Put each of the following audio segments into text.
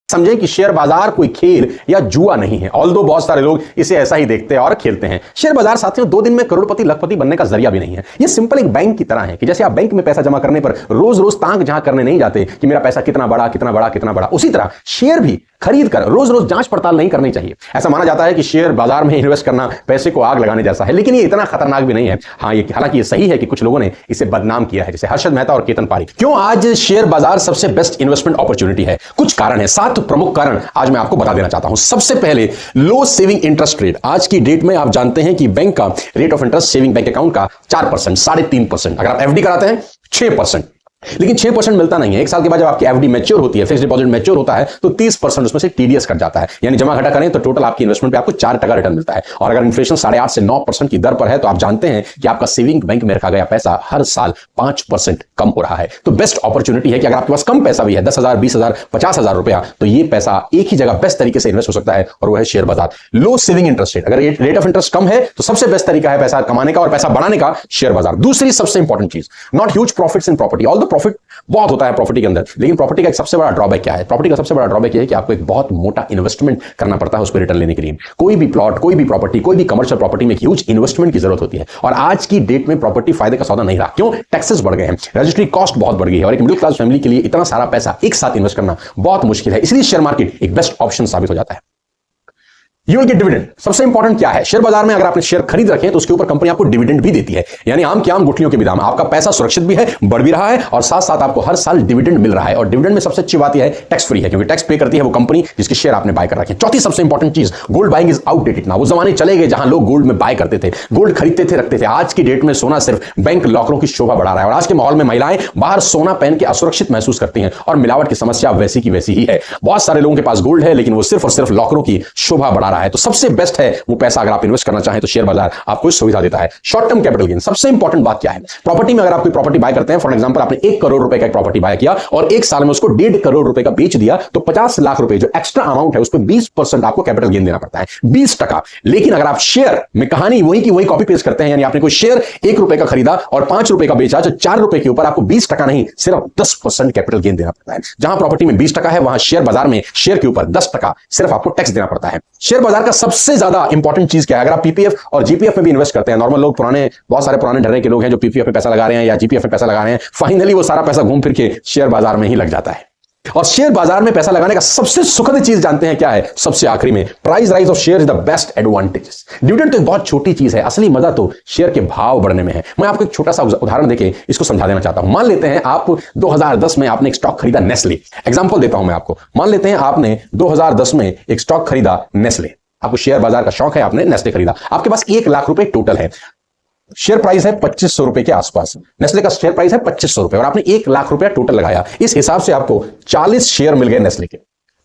समझें कि शेयर बाजार कोई खेल या जुआ नहीं है, ऑल्दो बहुत सारे लोग इसे ऐसा ही देखते हैं और खेलते हैं। शेयर बाजार साथियों 2 दिन में करोड़पति लखपति बनने का जरिया भी नहीं है। ये सिंपल एक बैंक की तरह है कि जैसे आप बैंक में पैसा जमा करने पर रोज रोज ताक झांक करने नहीं जाते कि मेरा पैसा कितना बड़ा कितना बड़ा कितना बड़ा, उसी तरह शेयर भी खरीद कर रोज रोज जांच पड़ताल नहीं करनी चाहिए। ऐसा माना जाता है कि शेयर बाजार में इन्वेस्ट करना पैसे को आग लगाने जैसा है, लेकिन ये इतना खतरनाक भी नहीं है। हाँ, ये हालांकि ये सही है कि कुछ लोगों ने इसे बदनाम किया है, जैसे हर्षद मेहता और केतन पारीक। क्यों आज शेयर बाजार सबसे बेस्ट इन्वेस्टमेंट अपॉर्चुनिटी है? कुछ कारण है, 7 प्रमुख कारण आज मैं आपको बता देना चाहता हूं। सबसे पहले लो सेविंग इंटरेस्ट रेट। आज की डेट में आप जानते हैं कि बैंक का rate of interest saving bank account का 4%, 3.5%। अगर आप एफडी कराते हैं 6%, लेकिन 6% मिलता नहीं है। 1 साल के बाद जब आपकी एफडी मैच्योर होती है, फिक्स्ड डिपॉजिट मैच्योर होता है, तो 30% उसमें से टीडीएस कट जाता है। यानी जमा घटा करें तो टोटल आपकी इन्वेस्टमेंट पे आपको 4% रिटर्न मिलता है। और अगर इन्फ्लेशन 8.5 से 9% की दर पर है, तो आप जानते हैं कि आपका सेविंग बैंक में रखा गया पैसा हर साल 5% कम हो रहा है। तो बेस्ट अपॉर्चुनिटी है कि अगर आपके पास कम पैसा भी है, 10,000, 20,000, 50,000 रुपया, तो ये पैसा एक ही जगह बेस्ट तरीके से इन्वेस्ट हो सकता है, और वो है शेयर बाजार। लो सेविंग इंटरेस्ट रेट, अगर रेट ऑफ इंटरेस्ट कम है तो सबसे बेस्ट तरीका है पैसा कमाने का और पैसा बनाने का शेयर बाजार। दूसरी सबसे इंपॉर्टेंट चीज, not huge profits in property. All the profit बहुत होता है प्रॉपर्टी के अंदर, लेकिन प्रॉपर्टी का एक सबसे बड़ा ड्रॉबैक क्या है? प्रॉपर्टी का सबसे बड़ा ड्रॉबैक यह है कि आपको एक बहुत मोटा इन्वेस्टमेंट करना पड़ता है उस पर रिटर्न लेने के लिए। कोई भी प्लॉट, कोई भी प्रॉपर्टी, कोई भी कमर्शियल प्रॉपर्टी में ह्यूज इन्वेस्टमेंट की जरूरत होती है, और आज की डेट में प्रॉपर्टी फायदे का सौदा नहीं रहा। क्यों? टैक्सेस बढ़ गए हैं, रजिस्ट्री कॉस्ट बहुत बढ़ गई है, और एक मिडिल क्लास फैमिली के लिए इतना सारा पैसा एक साथ इन्वेस्ट करना बहुत मुश्किल है। इसलिए शेयर मार्केट एक बेस्ट ऑप्शन साबित हो जाता है। You will get dividend. सबसे इंपॉर्टेंट क्या है? शेयर बाजार में अगर आपने शेयर खरीद रखे हैं तो उसके ऊपर कंपनी आपको डिविडेंड भी देती है। यानी आम के आम गुठलियों के भी दाम। आपका पैसा सुरक्षित भी है, बढ़ भी रहा है, और साथ साथ आपको हर साल डिविडेंड मिल रहा है। और डिविडेंड में सबसे अच्छी बात यह है टैक्स फ्री है, क्योंकि टैक्स पे करती है वो कंपनी जिसके शेयर आपने बाय कर रखे हैं। चौथी सबसे इंपॉर्टेंट चीज, गोल्ड बाइंग इज आउटडेटेड ना। वो जमाने चले गए जहां लोग गोल्ड में बाय करते थे, गोल्ड खरीदते थे, रखते थे। आज की डेट में सोना सिर्फ बैंक लॉकरों की शोभा बढ़ा रहा है, और आज के माहौल में महिलाएं बाहर सोना पहन के असुरक्षित महसूस करती हैं, और मिलावट की समस्या वैसी की वैसी ही है। बहुत सारे लोगों के पास गोल्ड है, लेकिन वो सिर्फ और सिर्फ लॉकरों की शोभा बढ़ा रहा है। तो सबसे बेस्ट है वो पैसा अगर आप इन्वेस्ट करना चाहें तो शेयर बाजार आपको सुविधा देता है। Short term capital gain. सबसे इंपॉर्टेंट बात क्या है? प्रॉपर्टी में अगर आप कोई प्रॉपर्टी बाय करते हैं, फॉर एग्जांपल आपने 1 करोड़ रुपए का एक प्रॉपर्टी बाय किया और 1 साल में उसको 1.5 करोड़ रुपए का बेच दिया, तो 50 लाख रुपए जो एक्स्ट्रा अमाउंट है उस पर 20% आपको कैपिटल गेन देना पड़ता है, 20%। लेकिन अगर आप शेयर में कहानी वही की वही कॉपी पेस्ट करते हैं, यानी आपने कोई शेयर 1 रुपए का खरीदा और 5 रुपए का बेचा, तो 4 रुपए के ऊपर आपको 20% नहीं सिर्फ 10% कैपिटल गेन देना पड़ता है। जहां प्रॉपर्टी में 20% है, वहां शेयर बाजार में शेयर के ऊपर 10% सिर्फ आपको टैक्स देना पड़ता है। शेयर बाजार का सबसे ज्यादा इंपॉर्टेंट चीज क्या है? अगर आप पीपीएफ और जीपीएफ में भी इन्वेस्ट करते हैं, नॉर्मल लोग बहुत सारे पुराने ढर्रे के लोग हैं जो पीपीएफ में पैसा लगा रहे हैं या जीपीएफ में पैसा लगा रहे हैं, फाइनली वो सारा पैसा घूम फिर के शेयर बाजार में ही लग जाता है। और शेयर बाजार में पैसा लगाने का सबसे सुखद चीज जानते हैं क्या है? सबसे आखिरी में, price rise of share is the best advantages. Dividend तो एक बहुत छोटी चीज है, असली मजा तो शेयर के भाव बढ़ने में है। मैं आपको एक छोटा सा उदाहरण देके इसको समझा देना चाहता हूं। मान लेते हैं आप 2010 में आपने एक स्टॉक खरीदा नेस्ले। एग्जांपल देता हूं मैं आपको। मान लेते हैं आपने 2010 में एक स्टॉक खरीदा नेस्ले। आपको शेयर बाजार का शौक है, आपने नेस्ले खरीदा। आपके पास 1 लाख रुपए टोटल है। शेयर प्राइस है 2500 रुपए के आसपास। नेस्ले का शेयर प्राइस है 2500 रुपए, और आपने 1 लाख रुपया टोटल लगाया। इस हिसाब से आपको 40 शेयर मिल गए नेस्ले के,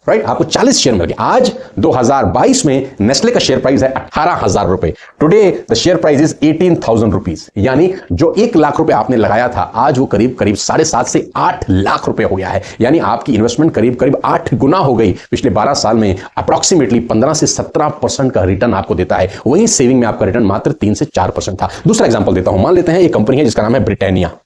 राइट? आपको 40 शेयर मिल गए। आज 2022 में नेस्ले का शेयर प्राइस है 18,000 रुपए। Today the share price is 18,000 rupees. यानी जो 1 लाख रुपए आपने लगाया था, आज वो करीब 7.5 से 8 लाख रुपए हो गया है। यानी आपकी इन्वेस्टमेंट करीब 8 गुना हो गई। पिछले 12 साल में अप्रोक्सीमेटली 15 से 17% का रिटर्न आपको देता है। वहीं सेविंग में आपका रिटर्न मात्र 3 से 4% था। दूसरा एग्जांपल देता हूं। मान लेते हैं एक कंपनी है जिसका नाम है ब्रिटानिया।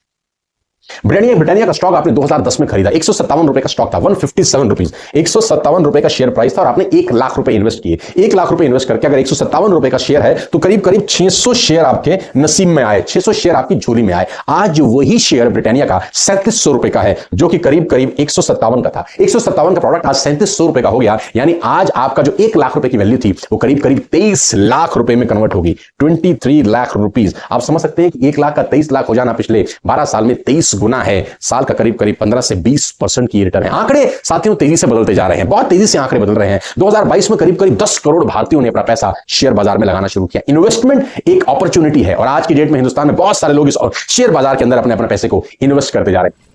ब्रिटानिया का स्टॉक आपने 2010 में खरीदा। 157 रुपए का स्टॉक था, 157 रुपीज। 157 रुपए का शेयर प्राइस था, और आपने 1 लाख रुपए इन्वेस्ट किए। 1 लाख रुपए इन्वेस्ट करके अगर 157 रुपए का शेयर है, तो करीब 600 शेयर आपके नसीब में आए, 600 शेयर आपकी झोली में आए। आज वही शेयर ब्रिटानिया का 3700 रुपए का है, जो कि करीब 157 का था। 157 का प्रोडक्ट आज 3700 रुपए का हो गया। यानी आज आपका जो 1 लाख रुपए की वैल्यू थी, वो करीब 23 लाख रुपए में कन्वर्ट होगी। 23 लाख रुपीज। आप समझ सकते हैं कि 1 लाख का 23 लाख हो जाना पिछले 12 साल में 23 गुना है। साल का करीब 15 से 20% की रिटर्न है। आंकड़े साथियों तेजी से बदलते जा रहे हैं, बहुत तेजी से आंकड़े बदल रहे हैं। 2022 में करीब 10 करोड़ भारतीयों ने अपना पैसा शेयर बाजार में लगाना शुरू किया। इन्वेस्टमेंट एक अपॉर्चुनिटी है, और आज की डेट में हिंदुस्तान में बहुत सारे लोग इस शेयर बाजार के अंदर अपने पैसे को इन्वेस्ट करते जा रहे हैं।